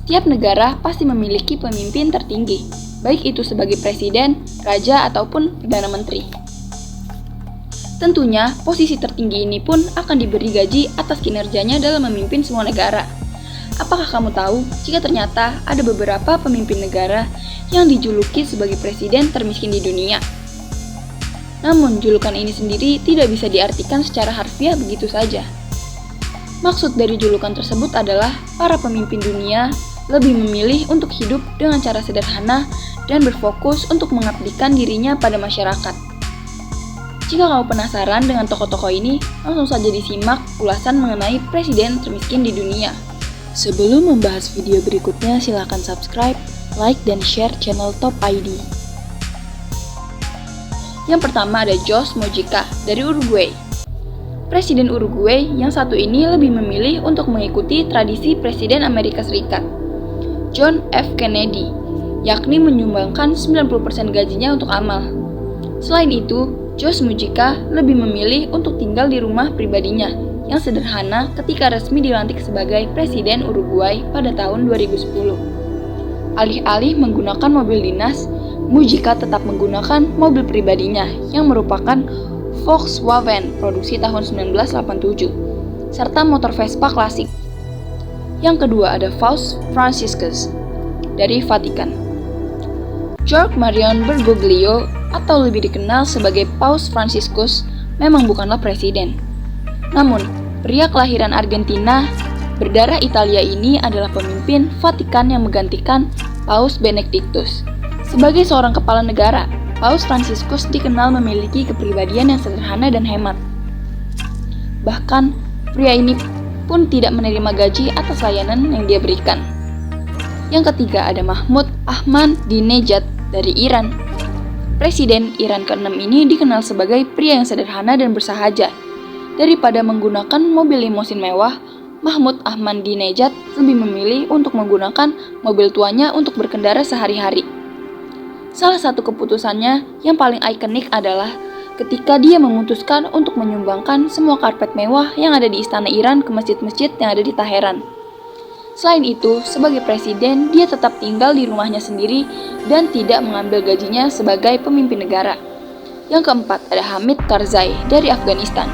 Setiap negara pasti memiliki pemimpin tertinggi, baik itu sebagai presiden, raja, ataupun perdana menteri. Tentunya, posisi tertinggi ini pun akan diberi gaji atas kinerjanya dalam memimpin semua negara. Apakah kamu tahu jika ternyata ada beberapa pemimpin negara yang dijuluki sebagai presiden termiskin di dunia? Namun, julukan ini sendiri tidak bisa diartikan secara harfiah begitu saja. Maksud dari julukan tersebut adalah para pemimpin dunia lebih memilih untuk hidup dengan cara sederhana dan berfokus untuk mengabdikan dirinya pada masyarakat. Jika kamu penasaran dengan tokoh-tokoh ini, langsung saja disimak ulasan mengenai presiden termiskin di dunia. Sebelum membahas video berikutnya, silakan subscribe, like, dan share channel Top ID. Yang pertama ada Jose Mujica dari Uruguay. Presiden Uruguay yang satu ini lebih memilih untuk mengikuti tradisi Presiden Amerika Serikat, John F. Kennedy, yakni menyumbangkan 90% gajinya untuk amal. Selain itu, Jose Mujica lebih memilih untuk tinggal di rumah pribadinya yang sederhana ketika resmi dilantik sebagai Presiden Uruguay pada tahun 2010. Alih-alih menggunakan mobil dinas, Mujica tetap menggunakan mobil pribadinya yang merupakan Volkswagen produksi tahun 1987, serta motor Vespa klasik. Yang kedua ada Paus Franciscus dari Vatikan. Jorge Mariano Bergoglio atau lebih dikenal sebagai Paus Franciscus memang bukanlah presiden. Namun, pria kelahiran Argentina berdarah Italia ini adalah pemimpin Vatikan yang menggantikan Paus Benedictus. Sebagai seorang kepala negara, Paus Franciscus dikenal memiliki kepribadian yang sederhana dan hemat. Bahkan, pria ini pun tidak menerima gaji atas layanan yang dia berikan. Yang ketiga ada Mahmud Ahmadinejad dari Iran. Presiden Iran ke-6 ini dikenal sebagai pria yang sederhana dan bersahaja. Daripada menggunakan mobil limosin mewah, Mahmud Ahmadinejad lebih memilih untuk menggunakan mobil tuanya untuk berkendara sehari-hari. Salah satu keputusannya yang paling ikonik adalah ketika dia memutuskan untuk menyumbangkan semua karpet mewah yang ada di istana Iran ke masjid-masjid yang ada di Teheran. Selain itu, sebagai presiden, dia tetap tinggal di rumahnya sendiri dan tidak mengambil gajinya sebagai pemimpin negara. Yang keempat, ada Hamid Karzai dari Afghanistan.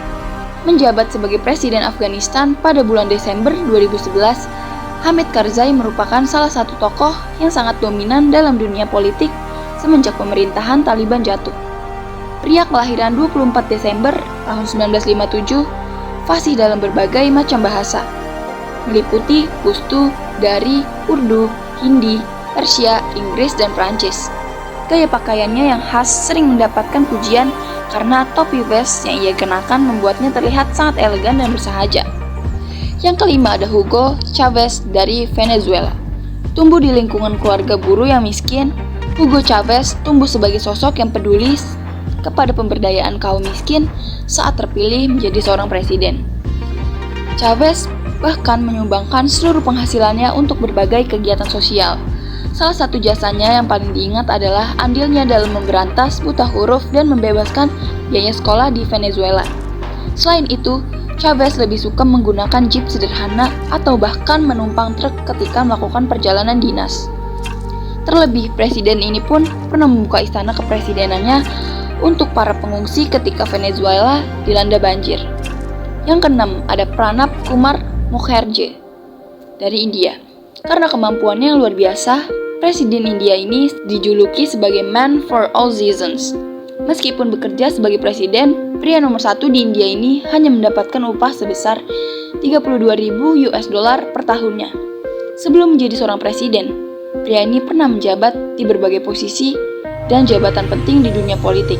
Menjabat sebagai presiden Afghanistan pada bulan Desember 2011, Hamid Karzai merupakan salah satu tokoh yang sangat dominan dalam dunia politik semenjak pemerintahan Taliban jatuh. Pria kelahiran 24 Desember tahun 1957, fasih dalam berbagai macam bahasa, meliputi Pushtu, Dari, Urdu, Hindi, Persia, Inggris, dan Prancis. Gaya pakaiannya yang khas sering mendapatkan pujian karena topi vest yang ia kenakan membuatnya terlihat sangat elegan dan bersahaja. Yang kelima ada Hugo Chavez dari Venezuela. Tumbuh di lingkungan keluarga buruh yang miskin, Hugo Chavez tumbuh sebagai sosok yang peduli kepada pemberdayaan kaum miskin saat terpilih menjadi seorang presiden. Chavez bahkan menyumbangkan seluruh penghasilannya untuk berbagai kegiatan sosial. Salah satu jasanya yang paling diingat adalah andilnya dalam memberantas buta huruf dan membebaskan biaya sekolah di Venezuela. Selain itu, Chavez lebih suka menggunakan jeep sederhana atau bahkan menumpang truk ketika melakukan perjalanan dinas. Terlebih, presiden ini pun pernah membuka istana kepresidenannya untuk para pengungsi ketika Venezuela dilanda banjir. Yang keenam, ada Pranab Kumar Mukherjee dari India. Karena kemampuannya yang luar biasa, presiden India ini dijuluki sebagai Man for All Seasons. Meskipun bekerja sebagai presiden, pria nomor 1 di India ini hanya mendapatkan upah sebesar 32.000 US dollar per tahunnya. Sebelum menjadi seorang presiden, pria ini pernah menjabat di berbagai posisi dan jabatan penting di dunia politik.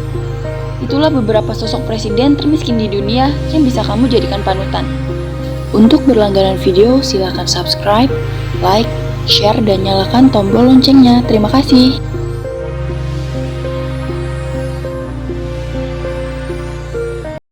Itulah beberapa sosok presiden termiskin di dunia yang bisa kamu jadikan panutan. Untuk berlangganan video, silakan subscribe, like, share, dan nyalakan tombol loncengnya. Terima kasih.